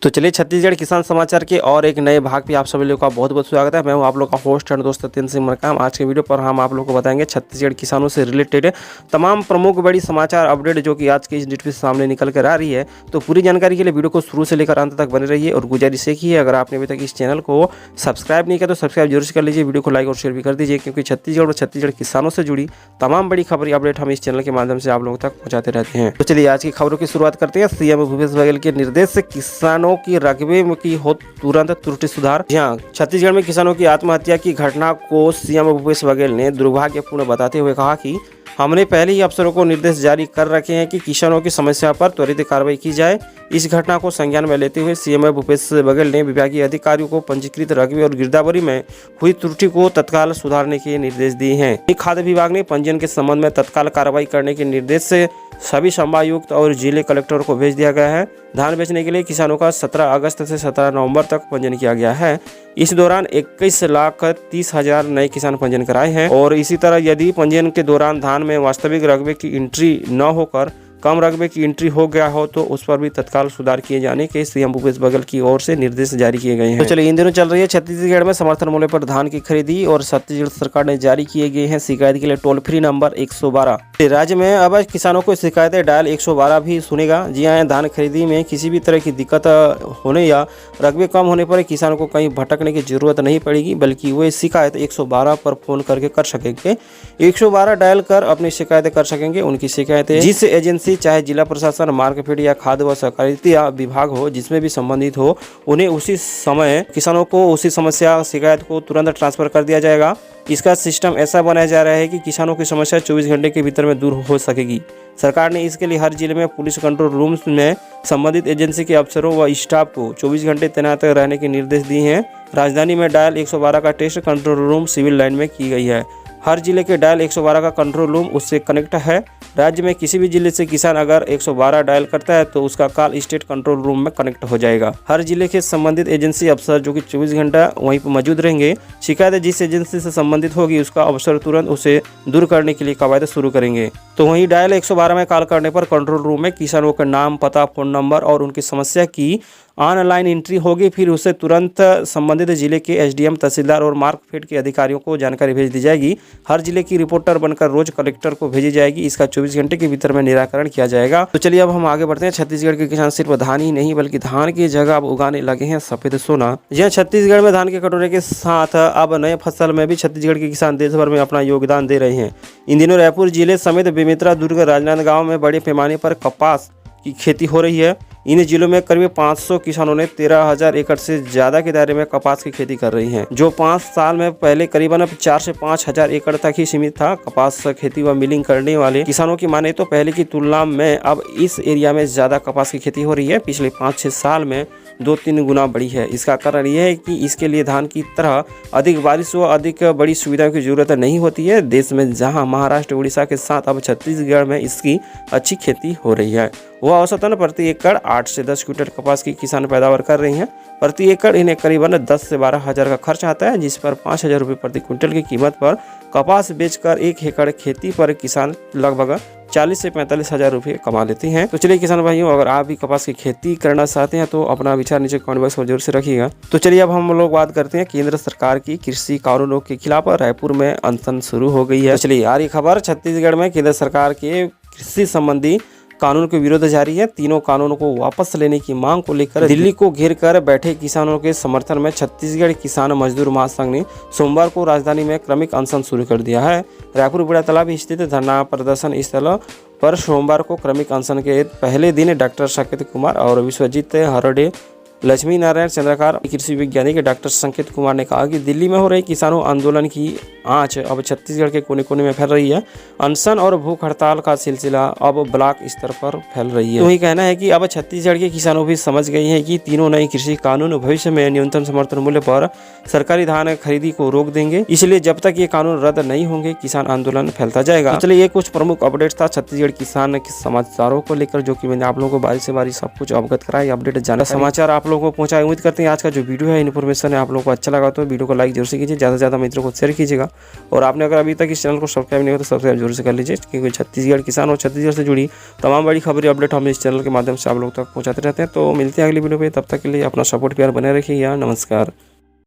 तो चलिए छत्तीसगढ़ किसान समाचार के और एक नए भाग पे आप सभी लोगों का बहुत बहुत स्वागत है। मैं हूं आप लोग का होस्ट एंड दोस्त सत्येंद्र सिंह मरकाम। आज के वीडियो पर हम आप लोगों को बताएंगे छत्तीसगढ़ किसानों से रिलेटेड तमाम प्रमुख बड़ी समाचार अपडेट जो कि आज के इस डेट पे सामने निकल कर आ रही है। तो पूरी जानकारी के लिए वीडियो को शुरू से लेकर अंत तक बने रहिए और गुजारिश एक ही है, अगर आपने अभी तक इस चैनल को सब्सक्राइब नहीं किया तो सब्सक्राइब जरूर से कर लीजिए, वीडियो को लाइक और शेयर भी कर दीजिए, क्योंकि छत्तीसगढ़ और छत्तीसगढ़ किसानों से जुड़ी तमाम बड़ी खबरें अपडेट हम इस चैनल के माध्यम से आप लोगों तक पहुंचाते रहते हैं। तो चलिए आज की खबरों की शुरुआत करते हैं। सीएम भूपेश बघेल के निर्देश से किसानों की रकबे की हो तुरंत त्रुटि सुधार। यहाँ छत्तीसगढ़ में किसानों की आत्महत्या की घटना को सीएम भूपेश बघेल ने दुर्भाग्यपूर्ण बताते हुए कहा कि हमने पहले ही अफसरों को निर्देश जारी कर रखे हैं कि किसानों की समस्या पर त्वरित कार्रवाई की जाए। इस घटना को संज्ञान में लेते हुए सीएम भूपेश बघेल ने विभागीय अधिकारियों को पंजीकृत रकबे और गिरदावरी में हुई त्रुटि को तत्काल सुधारने के निर्देश दिए हैं। खाद्य विभाग ने पंजीयन के संबंध में तत्काल कार्रवाई करने के निर्देश से सभी संभागायुक्त और जिले कलेक्टरों को भेज दिया गया है। धान बेचने के लिए किसानों का 17 अगस्त से 17 नवंबर तक पंजीयन किया गया है। इस दौरान 21,30,000 नए किसान पंजीयन कराए हैं और इसी तरह यदि पंजीयन के दौरान धान में वास्तविक रकबे की एंट्री न होकर कम रकबे की एंट्री हो गया हो तो उस पर भी तत्काल सुधार किए जाने के सीएम भूपेश बघेल की ओर से निर्देश जारी किए गए हैं। तो चलिए इन दिनों चल रही है छत्तीसगढ़ में समर्थन मूल्य पर धान की खरीदी और छत्तीसगढ़ सरकार ने जारी किए गए हैं शिकायत के लिए टोल फ्री नंबर 112। राज्य में अब किसानों को शिकायतें डायल 112 भी सुनेगा। जी हाँ, धान खरीदी में किसी भी तरह की दिक्कत होने या रकबे कम होने पर किसानों को कहीं भटकने की जरूरत नहीं पड़ेगी, बल्कि वे शिकायत 112 पर फोन करके कर सकेंगे। 112 डायल कर अपनी शिकायतें कर सकेंगे। उनकी शिकायतें जिस एजेंसी चाहे जिला प्रशासन, मार्केटफेड या खाद्य व सहकारिता विभाग हो, जिसमें भी संबंधित हो, उन्हें उसी समय किसानों को उसी समस्या शिकायत को तुरंत ट्रांसफर कर दिया जाएगा। इसका सिस्टम ऐसा बनाया जा रहा है कि किसानों की समस्या 24 घंटे के भीतर में दूर हो सकेगी। सरकार ने इसके लिए हर जिले में पुलिस कंट्रोल रूम्स में संबंधित एजेंसी के अफसरों व स्टाफ को 24 घंटे तैनात रहने के निर्देश दिए हैं। राजधानी में डायल 112 का test control room civil line में की गई है। हर जिले के डायल 112 का कंट्रोल रूम उससे कनेक्ट है। राज्य में किसी भी जिले से किसान अगर 112 डायल करता है तो उसका कॉल स्टेट कंट्रोल रूम में कनेक्ट हो जाएगा। हर जिले के संबंधित एजेंसी अफसर जो कि 24 घंटा वहीं पर मौजूद रहेंगे। शिकायत जिस एजेंसी से संबंधित होगी उसका अफसर तुरंत उसे दूर करने के लिए कवायद शुरू करेंगे। तो वहीं डायल 112 में कॉल करने पर कंट्रोल रूम में किसानों का नाम, पता, फोन नंबर और उनकी समस्या की ऑनलाइन एंट्री होगी। फिर उसे तुरंत संबंधित जिले के एसडीएम, तहसीलदार और मार्कफेड के अधिकारियों को जानकारी भेज दी जाएगी। हर जिले की रिपोर्टर बनकर रोज कलेक्टर को भेजी जाएगी। इसका 24 घंटे के भीतर में निराकरण किया जाएगा। तो चलिए अब हम आगे बढ़ते हैं। छत्तीसगढ़ के किसान सिर्फ धान ही नहीं बल्कि धान की जगह अब उगाने लगे हैं सफेद सोना। यह छत्तीसगढ़ में धान के कटोरे के साथ अब नए फसल में भी छत्तीसगढ़ के किसान देश भर में अपना योगदान दे रहे हैं। इन दिनों रायपुर जिले समेत बेमेतरा, दुर्ग, राजनांदगांव में बड़े पैमाने पर कपास की खेती हो रही है। इन जिलों में करीब 500 किसानों ने 13,000 एकड़ से ज्यादा के दायरे में कपास की खेती कर रही हैं, जो 5 साल में पहले करीबन 4 से 5,000 एकड़ तक ही सीमित था। कपास खेती व मिलिंग करने वाले किसानों की माने तो पहले की तुलना में अब इस एरिया में ज्यादा कपास की खेती हो रही है। पिछले 5-6 साल में 2-3 गुना बढ़ी है। इसका कारण यह है कि इसके लिए धान की तरह अधिक बारिश व अधिक बड़ी सुविधाओं की जरूरत नहीं होती है। देश में जहां महाराष्ट्र, उड़ीसा के साथ अब छत्तीसगढ़ में इसकी अच्छी खेती हो रही है। वह औसतन प्रति एकड़ 8 से 10 क्विंटल कपास की किसान पैदावार कर रही हैं। प्रति एकड़ इन्हें करीबन 10 से 12 हज़ार का खर्च आता है, जिस पर 5,000 रुपये प्रति क्विंटल की कीमत पर कपास बेचकर 1 एकड़ खेती पर किसान लगभग 40 से 45 हज़ार रुपये कमा लेते हैं। तो चलिए किसान भाइयों, अगर आप भी कपास की खेती करना चाहते हैं तो अपना विचार नीचे कमेंट बॉक्स में जरूर से रखिएगा। तो चलिए अब हम लोग बात करते हैं केंद्र सरकार की कृषि कानूनों के खिलाफ रायपुर में अनशन शुरू हो गई है। तो चलिए यार, ये खबर छत्तीसगढ़ में केंद्र सरकार के कृषि संबंधी कानून के विरोध जारी है। तीनों कानूनों को वापस लेने की मांग को लेकर दिल्ली को घेर कर बैठे किसानों के समर्थन में छत्तीसगढ़ किसान मजदूर महासंघ ने सोमवार को राजधानी में क्रमिक अनशन शुरू कर दिया है। रायपुर बड़ा तालाब स्थित धरना प्रदर्शन स्थल पर सोमवार को क्रमिक अनशन के पहले दिन डॉक्टर साकेत कुमार और विश्वजीत हरडे, लक्ष्मी नारायण चंद्रकार, कृषि वैज्ञानिक डॉक्टर संकेत कुमार ने कहा कि दिल्ली में हो रही किसानों आंदोलन की आंच अब छत्तीसगढ़ के कोने कोने में फैल रही है। अनशन और भूख हड़ताल का सिलसिला अब ब्लॉक स्तर पर फैल रही है। वही कहना है कि अब छत्तीसगढ़ के किसानों भी समझ गए हैं कि तीनों नए कृषि कानून भविष्य में न्यूनतम समर्थन मूल्य पर सरकारी धान खरीदी को रोक देंगे। इसलिए जब तक ये कानून रद्द नहीं होंगे किसान आंदोलन फैलता जाएगा। तो चलिए ये कुछ प्रमुख अपडेट था छत्तीसगढ़ किसान के समाचारों को लेकर, जो कि मैंने आप लोगों को बारी से बारी सब कुछ अवगत कराया। अपडेट जाना समाचार आप लोगों को पहुँचाए। उम्मीद करते हैं आज का जो वीडियो है, इन्फॉर्मेशन है, आप लोगों को अच्छा लगा तो वीडियो को लाइक जरूर से कीजिए, ज़्यादा से ज़्यादा मित्रों को शेयर कीजिएगा। और आपने अगर अभी तक इस चैनल को सब्सक्राइब नहीं हो तो सब्सक्राइब जरूर से कर लीजिए, क्योंकि छत्तीसगढ़ किसान और छत्तीसगढ़ से जुड़ी तमाम बड़ी खबरें अपडेट हम इस चैनल के माध्यम से आप लोग तक पहुँचाते रहते हैं। तो मिलते हैं अगली वीडियो में, तब तक के लिए अपना सपोर्ट प्यार बने रखिए। नमस्कार।